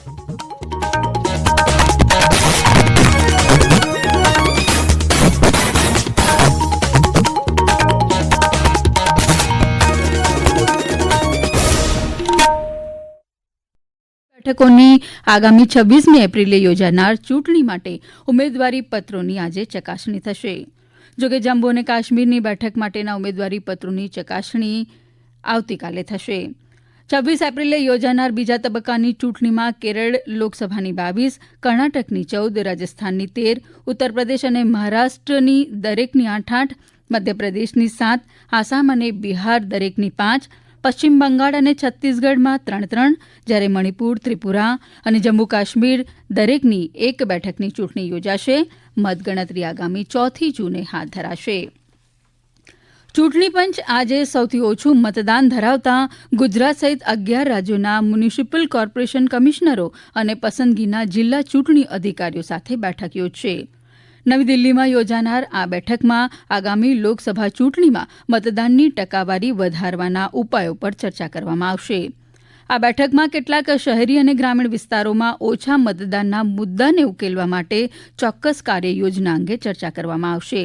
બેઠકોની આગામી 26મી એપ્રિલે યોજાનાર ચૂંટણી માટે ઉમેદવારી પત્રોની આજે ચકાસણી થશે. જોકે જમ્મુ અને કાશ્મીરની બેઠક માટેના ઉમેદવારી પત્રોની ચકાસણી આવતીકાલે થશે. 26 એપ્રિલે યોજાનાર બીજા તબક્કાની ચૂંટણીમાં કેરળ લોકસભાની 22, કર્ણાટકની 14, રાજસ્થાનની 13, ઉત્તરપ્રદેશ અને મહારાષ્ટ્રની દરેકની 8, મધ્યપ્રદેશની 7, આસામ અને બિહાર દરેકની 5, પશ્ચિમ બંગાળ અને છત્તીસગઢમાં 3-3, જ્યારે મણિપુર, ત્રિપુરા અને જમ્મુ કાશ્મીર દરેકની 1 બેઠકની ચૂંટણી યોજાશે. મતગણતરી આગામી 4 જૂને હાથ ધરાશે. ચૂંટણી પંચ આજે સૌથી ઓછું મતદાન ધરાવતા ગુજરાત સહિત 11 રાજ્યોના મ્યુનિસિપલ કોર્પોરેશન કમિશનરો અને પસંદગીના જિલ્લા ચૂંટણી અધિકારીઓ સાથે બેઠક યોજશે. નવી દિલ્હીમાં યોજાનાર આ બેઠકમાં આગામી લોકસભા ચૂંટણીમાં મતદાનની ટકાવારી વધારવાના ઉપાયો પર ચર્ચા કરવામાં આવશે. આ બેઠકમાં કેટલાક શહેરી અને ગ્રામીણ વિસ્તારોમાં ઓછા મતદાનના મુદ્દાને ઉકેલવા માટે ચોક્કસ કાર્યયોજના અંગે ચર્ચા કરવામાં આવશે.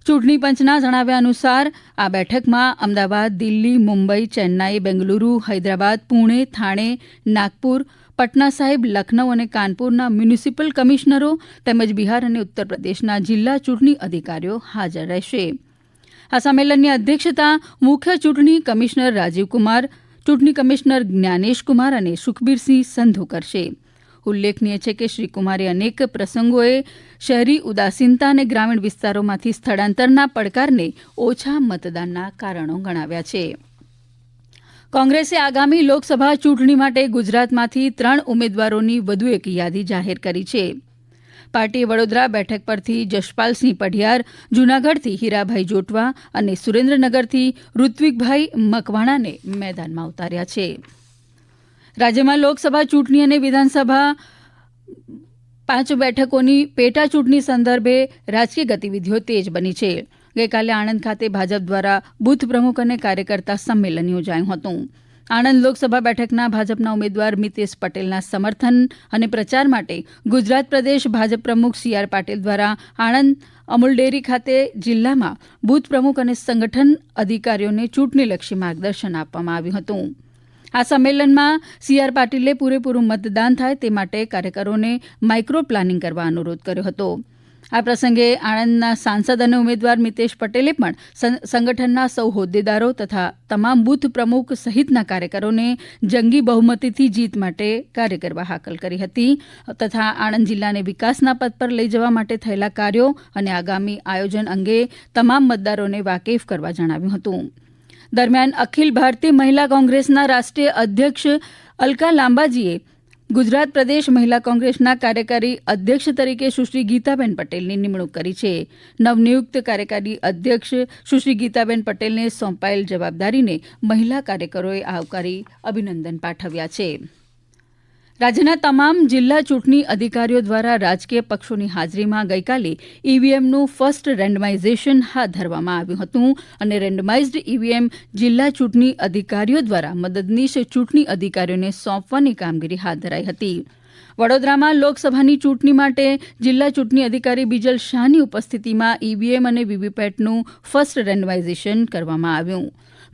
ચૂંટણી પંચના જણાવ્યા અનુસાર આ બેઠકમાં અમદાવાદ, દિલ્હી, મુંબઈ, ચેન્નાઈ, બેંગલુરુ, હૈદરાબાદ, પુણે, થાણે, નાગપુર, પટના સાહિબ, લખનઉ અને કાનપુરના મ્યુનિસિપલ કમિશનરો તેમજ બિહાર અને ઉત્તર પ્રદેશના જિલ્લા ચૂંટણી અધિકારીઓ હાજર રહેશે. આ સંમેલનની અધ્યક્ષતા મુખ્ય ચૂંટણી કમિશનર રાજીવકુમાર, ચૂંટણી કમિશનર જ્ઞાનેશકુમાર અને સુખબીરસિંહ સંધુ કરશે. ઉલ્લેખનીય છે કે શ્રી કુમારે અનેક પ્રસંગોએ શહેરી ઉદાસીનતા અને ગ્રામીણ વિસ્તારોમાંથી સ્થળાંતરના પડકારને ઓછા મતદાનના કારણો ગણાવ્યા છે. કોંગ્રેસે આગામી લોકસભા ચૂંટણી માટે ગુજરાતમાંથી 3 ઉમેદવારોની વધુ એક યાદી જાહેર કરી છે. પાર્ટીએ વડોદરા બેઠક પરથી જશપાલસિંહ પઢિયાર, જૂનાગઢથી હીરાભાઈ જોટવા અને સુરેન્દ્રનગરથી ઋત્વિકભાઈ મકવાણાને મેદાનમાં ઉતાર્યા છે. રાજ્યમાં લોકસભા ચૂંટણી અને વિધાનસભા 5 બેઠકોની પેટા ચૂંટણી સંદર્ભે રાજકીય ગતિવિધિઓ તેજ બની છે. ગઈકાલે આણંદ ખાતે ભાજપ દ્વારા બૂથ પ્રમુખ અને કાર્યકર્તા સંમેલન યોજાયું હતું. આણંદ લોકસભા બેઠકના ભાજપના ઉમેદવાર મિતેશ પટેલના સમર્થન અને પ્રચાર માટે ગુજરાત પ્રદેશ ભાજપ પ્રમુખ સી.આર. પાટીલ દ્વારા આણંદ અમૂલ ડેરી ખાતે જિલ્લામાં બૂથ પ્રમુખ અને સંગઠન અધિકારીઓને ચૂંટણીલક્ષી માર્ગદર્શન આપવામાં આવ્યું હતું. આ સંમેલનમાં સી.આર. પાટીલે પૂરેપૂરું મતદાન થાય તે માટે કાર્યકરોને માઇક્રો પ્લાનિંગ કરવા અનુરોધ કર્યો હતો. આ પ્રસંગે આણંદના સાંસદ અને ઉમેદવાર મિતેશ પટેલે પણ સંગઠનના સૌ હોદ્દેદારો તથા તમામ બૂથ પ્રમુખ સહિતના કાર્યકરોને જંગી બહુમતીથી જીત માટે કાર્ય કરવા હાકલ કરી હતી તથા આણંદ જિલ્લાને વિકાસના પથ પર લઈ જવા માટે થયેલા કાર્યો અને આગામી આયોજન અંગે તમામ મતદારોને વાકેફ કરવા જણાવ્યું હતું. દરમિયાન અખિલ ભારતીય મહિલા કોંગ્રેસના રાષ્ટ્રીય અધ્યક્ષ અલકા લાંબાજીએ ગુજરાત પ્રદેશ મહિલા કોંગ્રેસના કાર્યકારી અધ્યક્ષ તરીકે સુશ્રી ગીતાબેન પટેલની નિમણૂક કરી છે. નવનિયુક્ત કાર્યકારી અધ્યક્ષ સુશ્રી ગીતાબેન પટેલને સોંપાયેલ જવાબદારીને મહિલા કાર્યકરોએ આવકારી અભિનંદન પાઠવ્યા છે. રાજ્યના તમામ જિલ્લા ચૂંટણી અધિકારીઓ દ્વારા રાજકીય પક્ષોની હાજરીમાં ગઈકાલે ઈવીએમનું ફર્સ્ટ રેન્ડમાઇઝેશન હાથ ધરવામાં આવ્યું હતું અને રેન્ડમાઇઝડ ઈવીએમ જિલ્લા ચૂંટણી અધિકારીઓ દ્વારા મદદનીશ ચૂંટણી અધિકારીઓને સોંપવાની કામગીરી હાથ ધરાઈ હતી. વડોદરામાં લોકસભાની ચૂંટણી માટે જિલ્લા ચૂંટણી અધિકારી બિજલ શાહની ઉપસ્થિતિમાં ઈવીએમ અને વીવીપેટનું ફર્સ્ટ રેન્ડમાઇઝેશન કરવામાં આવ્યું.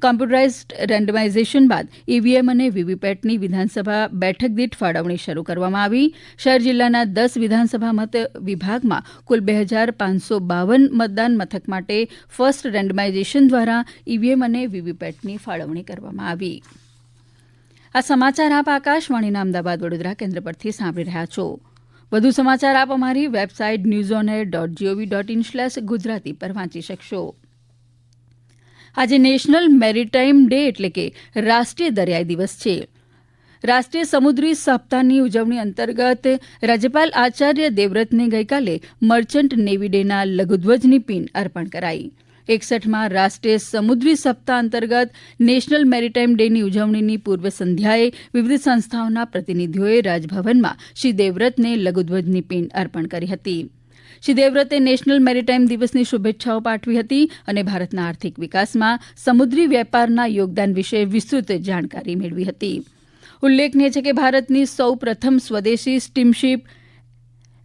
કોમ્પ્યુટરાઇઝડ રેન્ડમાઇઝેશન બાદ ઈવીએમ અને વીવીપેટની વિધાનસભા બેઠક દીઠ ફાળવણી શરૂ કરવામાં આવી. શહેર જિલ્લાના 10 વિધાનસભા મત વિભાગમાં કુલ 2552 મતદાન મથક માટે ફર્સ્ટ રેન્ડમાઇઝેશન દ્વારા ઈવીએમ અને વીવીપેટની ફાળવણી કરવામાં આવી. આ સમાચાર આપ આકાશવાણીના અમદાવાદ વડોદરા કેન્દ્ર પરથી સાંભળી રહ્યા છો. વધુ સમાચાર આપ અમારી વેબસાઇટ newsonair.gov.in/ગુજરાતી પર વાંચી શકશો. આજે નેશનલ મેરીટાઈમ ડે એટલે કે રાષ્ટ્રીય દરિયાઈ દિવસ છે. રાષ્ટ્રીય સમુદ્રી સપ્તાહની ઉજવણી અંતર્ગત રાજ્યપાલ આચાર્ય દેવવ્રતને ગઈકાલે મર્ચન્ટ નેવી ડેના લઘુધ્વજની પીન અર્પણ કરાઈ. 61માં રાષ્ટ્રીય સમુદ્રી સપ્તાહ અંતર્ગત નેશનલ મેરીટાઈમ ડેની ઉજવણીની પૂર્વ સંધ્યાએ વિવિધ સંસ્થાઓના પ્રતિનિધિઓએ રાજભવનમાં શ્રી દેવવ્રતને લઘુધ્વજની પીન અર્પણ કરી હતી. શ્રી દેવવ્રતે નેશનલ મેરીટાઈમ દિવસની શુભેચ્છાઓ પાઠવી હતી અને ભારતના આર્થિક વિકાસમાં સમુદ્રી વેપારના યોગદાન વિશે વિસ્તૃત જાણકારી મેળવી હતી. ઉલ્લેખનીય છે કે ભારતની સૌ પ્રથમ સ્વદેશી સ્ટીમશીપ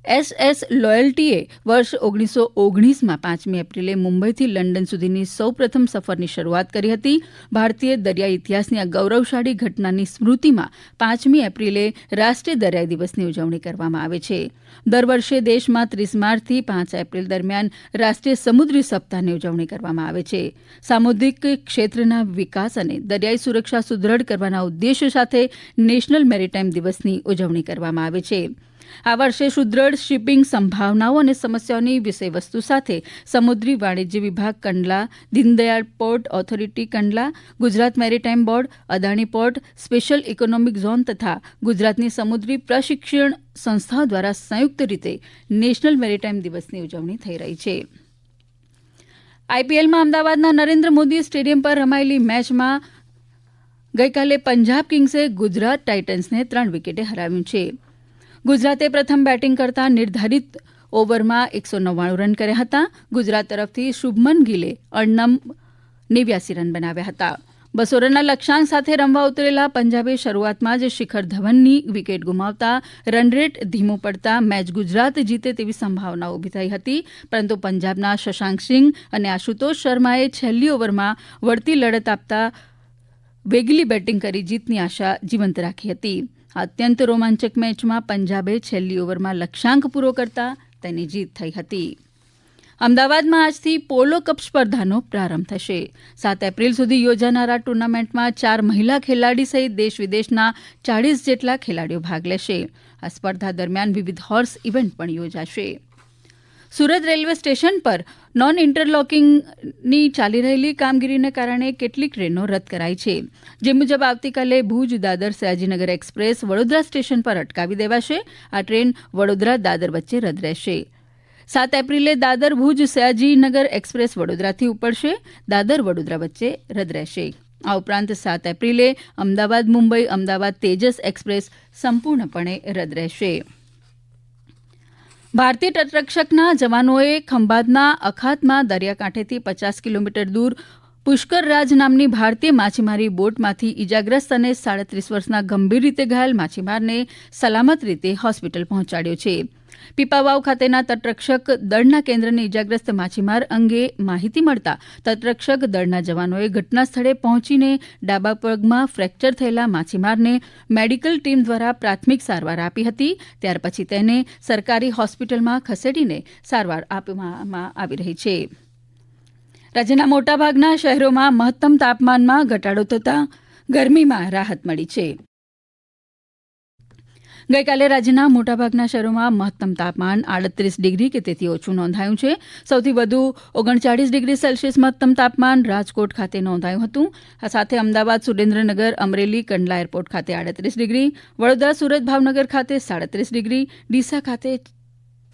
SS લોયલ્ટીએ વર્ષ 1919માં 5મી એપ્રિલે મુંબઈથી લંડન સુધીની સૌપ્રથમ સફરની શરૂઆત કરી હતી. ભારતીય દરિયાઈ ઇતિહાસની આ ગૌરવશાળી ઘટનાની સ્મૃતિમાં 5મી એપ્રિલે રાષ્ટ્રીય દરિયાઈ દિવસની ઉજવણી કરવામાં આવે છે. દર વર્ષે દેશમાં 30 માર્ચથી 5 એપ્રિલ દરમિયાન રાષ્ટ્રીય સમુદ્રી સપ્તાહની ઉજવણી કરવામાં આવે છે. સામુદ્રિક ક્ષેત્રના વિકાસ અને દરિયાઈ સુરક્ષા સુદ્રઢ કરવાના ઉદ્દેશ્ય સાથે નેશનલ મેરીટાઈમ દિવસની ઉજવણી કરવામાં આવે છે. આ વર્ષે સુદ્રઢ શિપિંગ સંભાવનાઓ અને સમસ્યાઓની વિષયવસ્તુ સાથે સમુદ્રી વાણિજ્ય વિભાગ Kandla, Deendayal port authority Kandla, Gujarat maritime board, Adani port, special economic zone તથા ગુજરાતની સમુદ્રી પ્રશિક્ષણ સંસ્થાઓ દ્વારા સંયુક્ત રીતે નેશનલ મેરીટાઈમ દિવસની ઉજવણી થઈ રહી છે. આઈપીએલમાં અમદાવાદના નરેન્દ્ર મોદી સ્ટેડિયમ પર રમાયેલી મેચમાં ગઈકાલે પંજાબ કિંગ્સે ગુજરાત ટાઇટન્સને 3 વિકેટે હરાવ્યું છે. ગુજરાતે પ્રથમ બેટિંગ કરતા નિર્ધારિત ઓવરમાં 199 રન કર્યા હતા. ગુજરાત તરફથી શુભમન ગિલે 89 રન બનાવ્યા હતા. 200 રનના લક્ષ્યાંક સાથે રમવા ઉતરેલા પંજાબે શરૂઆતમાં જ શિખર ધવનની વિકેટ ગુમાવતા રનરેટ ધીમું પડતા મેચ ગુજરાત જીતે તેવી સંભાવના ઉભી થઈ હતી. પરંતુ પંજાબના શશાંક સિંહ અને આશુતોષ શર્માએ છેલ્લી ઓવરમાં વળતી લડત આપતા વેગીલી બેટિંગ કરી જીતની આશા જીવંત રાખી હતી. અત્યંત રોમાંચક મેચમાં પંજાબે છેલ્લી ઓવરમાં લક્ષ્યાંક પૂરો કરતા તેની જીત થઈ હતી. અમદાવાદમાં આજથી પોલો કપ સ્પર્ધાનો પ્રારંભ થશે. 7 એપ્રિલ સુધી યોજાનારા ટુર્નામેન્ટમાં 4 મહિલા ખેલાડી સહિત દેશ વિદેશના 40 જેટલા ખેલાડીઓ ભાગ લેશે. આ સ્પર્ધા દરમિયાન વિવિધ હોર્સ ઇવેન્ટ પણ યોજાશે. સુરત રેલવે સ્ટેશન પર નોન ઇન્ટરલોકિંગની ચાલી રહેલી કામગીરીને કારણે કેટલીક ટ્રેનો રદ કરાઈ છે. જે મુજબ આવતીકાલે ભુજ દાદર સયાજીનગર એક્સપ્રેસ વડોદરા સ્ટેશન પર અટકાવી દેવાશે. આ ટ્રેન વડોદરા દાદર વચ્ચે રદ રહેશે. 7 એપ્રિલે દાદર ભુજ સયાજીનગર એક્સપ્રેસ વડોદરાથી ઉપડશે. દાદર વડોદરા વચ્ચે રદ રહેશે. આ ઉપરાંત 7 એપ્રિલે અમદાવાદ મુંબઈ અમદાવાદ તેજસ એક્સપ્રેસ સંપૂર્ણપણે રદ રહેશે. ભારતીય તટરક્ષકના જવાનોએ ખંભાતના અખાતમાં દરિયાકાંઠેથી 50 કિલોમીટર દૂર પુષ્કરરાજ નામની ભારતીય માછીમારી બોટમાંથી ઇજાગ્રસ્ત અને 37 વર્ષના ગંભીર રીતે ઘાયલ માછીમારને સલામત રીતે હોસ્પિટલ પહોંચાડ્યો છે. પીપાવાવ ખાતેના તટરક્ષક દળના કેન્દ્રને ઇજાગ્રસ્ત માછીમાર અંગે માહિતી મળતા તટરક્ષક દળના જવાનોએ ઘટના સ્થળે પહોંચીને ડાબા પગમાં ફ્રેક્ચર થયેલા માછીમારને મેડિકલ ટીમ દ્વારા પ્રાથમિક સારવાર આપી હતી. ત્યાર પછી તેને સરકારી હોસ્પિટલમાં ખસેડીને સારવાર આપવામાં આવી રહી છે. રાજ્યના મોટાભાગના શહેરોમાં મહત્તમ તાપમાનમાં ઘટાડો થતાં ગરમીમાં રાહત મળી છે. ગઈકાલે રાજ્યના મોટાભાગના શહેરોમાં મહત્તમ તાપમાન 38 ડિગ્રી કે તેથી ઓછું નોંધાયું છે. સૌથી વધુ 39 ડિગ્રી સેલ્સિયસ મહત્તમ તાપમાન રાજકોટ ખાતે નોંધાયું હતું. આ સાથે અમદાવાદ, સુરેન્દ્રનગર, અમરેલી, કંડલા એરપોર્ટ ખાતે 38 ડિગ્રી, વડોદરા, સુરત, ભાવનગર ખાતે 37 ડિગ્રી, ડીસા ખાતે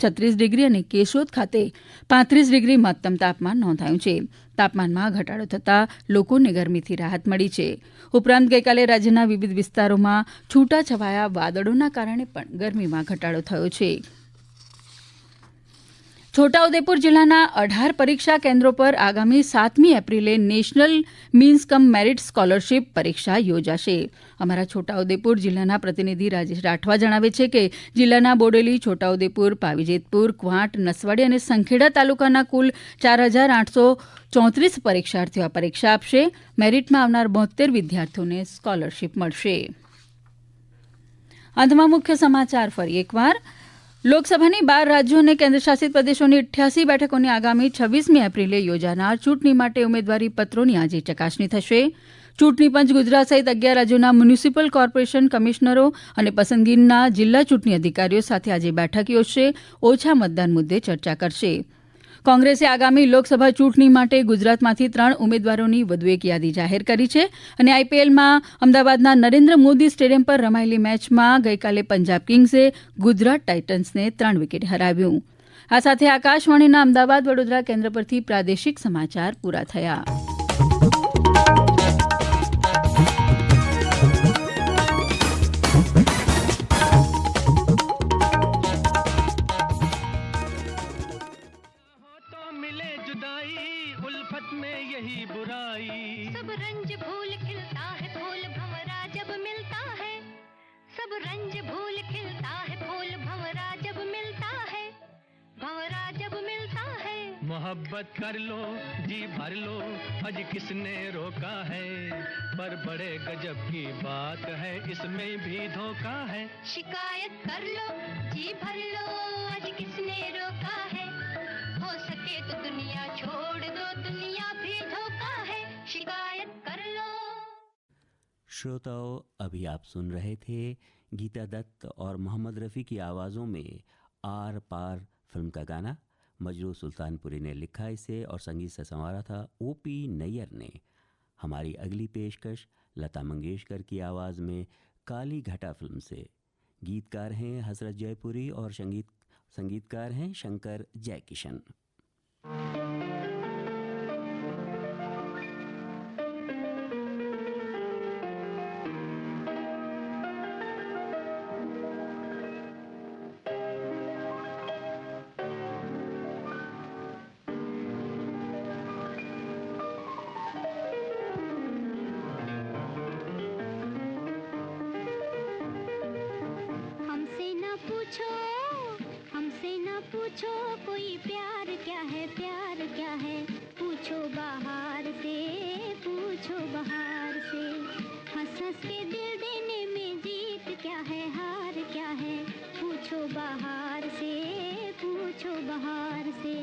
36 ડિગ્રી અને કેશોદ ખાતે 35 ડિગ્રી મહત્તમ તાપમાન નોંધાયું છે. તાપમાનમાં ઘટાડો થતાં લોકોને ગરમીથી રાહત મળી છે. ઉપરાંત ગઈકાલે રાજ્યના વિવિધ વિસ્તારોમાં છૂટાછવાયા વાદળોના કારણે પણ ગરમીમાં ઘટાડો થયો છે. છોટાઉદેપુર જિલ્લાના 18 પરીક્ષા કેન્દ્રો પર આગામી 7મી એપ્રિલે નેશનલ મીન્સ કમ મેરિટ સ્કોલરશીપ પરીક્ષા યોજાશે. અમારા છોટાઉદેપુર જિલ્લાના પ્રતિનિધિ રાજેશ રાઠવા જણાવે છે કે જિલ્લાના બોડેલી, છોટાઉદેપુર, પાવીજેતપુર, ક્વાંટ, નસવાડી અને સંખેડા તાલુકાના કુલ 4,834 પરીક્ષાર્થીઓ આ પરીક્ષા આપશે. મેરિટમાં આવનાર 72 વિદ્યાર્થીઓને સ્કોલરશીપ મળશે. અંતમાં મુખ્ય સમાચાર ફરી એકવાર. લોકસભાની 12 રાજ્યો અને કેન્દ્રશાસિત પ્રદેશોની 88 બેઠકોની આગામી 26મી એપ્રિલે યોજાનાર ચૂંટણી માટે ઉમેદવારી પત્રોની આજે ચકાસણી થશે. ચૂંટણી પંચ ગુજરાત સહિત 11 રાજ્યોના મ્યુનિસિપલ કોર્પોરેશન કમિશનરો અને પસંદગીના જિલ્લા ચૂંટણી અધિકારીઓ સાથે આજે બેઠક યોજશે. ઓછા મતદાન મુદ્દે ચર્ચા કરશે. કોંગ્રેસે આગામી લોકસભા ચૂંટણી માટે ગુજરાતમાંથી 3 ઉમેદવારોની વધુ એક યાદી જાહેર કરી છે. અને આઈપીએલમાં અમદાવાદના નરેન્દ્ર મોદી સ્ટેડિયમ પર રમાયેલી મેચમાં ગઈકાલે પંજાબ કિંગ્સે ગુજરાત ટાઇટન્સને 3 વિકેટે હરાવ્યું. આ સાથે આકાશવાણીના અમદાવાદ વડોદરા કેન્દ્ર પરથી પ્રાદેશિક સમાચાર પૂરા થયા. यही बुराई सब रंज भूल खिलता है फूल भंवरा जब मिलता है. मोहब्बत कर लो, जी भर लो, आज किसने रोका है, पर बड़े गजब की बात है, इसमें भी धोखा है। शिकायत कर लो, जी भर लो, आज किसने रोका है, हो सके तो दुनिया छोड़ दो, दुनिया भी धोखा है, शिकायत कर लो। श्रोताओं, अभी आप सुन रहे थे गीता दत्त और मोहम्मद रफ़ी की आवाज़ों में आर पार फिल्म का गाना। मजरू सुल्तानपुरी ने लिखा इसे और संगीत से संवारा था ओपी नैयर ने। हमारी अगली पेशकश लता मंगेशकर की आवाज़ में काली घटा फिल्म से। गीतकार हैं हजरत जयपुरी और संगीतकार हैं शंकर जयकिशन। पूछो कोई प्यार क्या है, प्यार क्या है, पूछो बाहर से, पूछो बाहर से, हंस हंस के दिल देने में जीत क्या है, हार क्या है, पूछो बाहर से, पूछो बाहर से।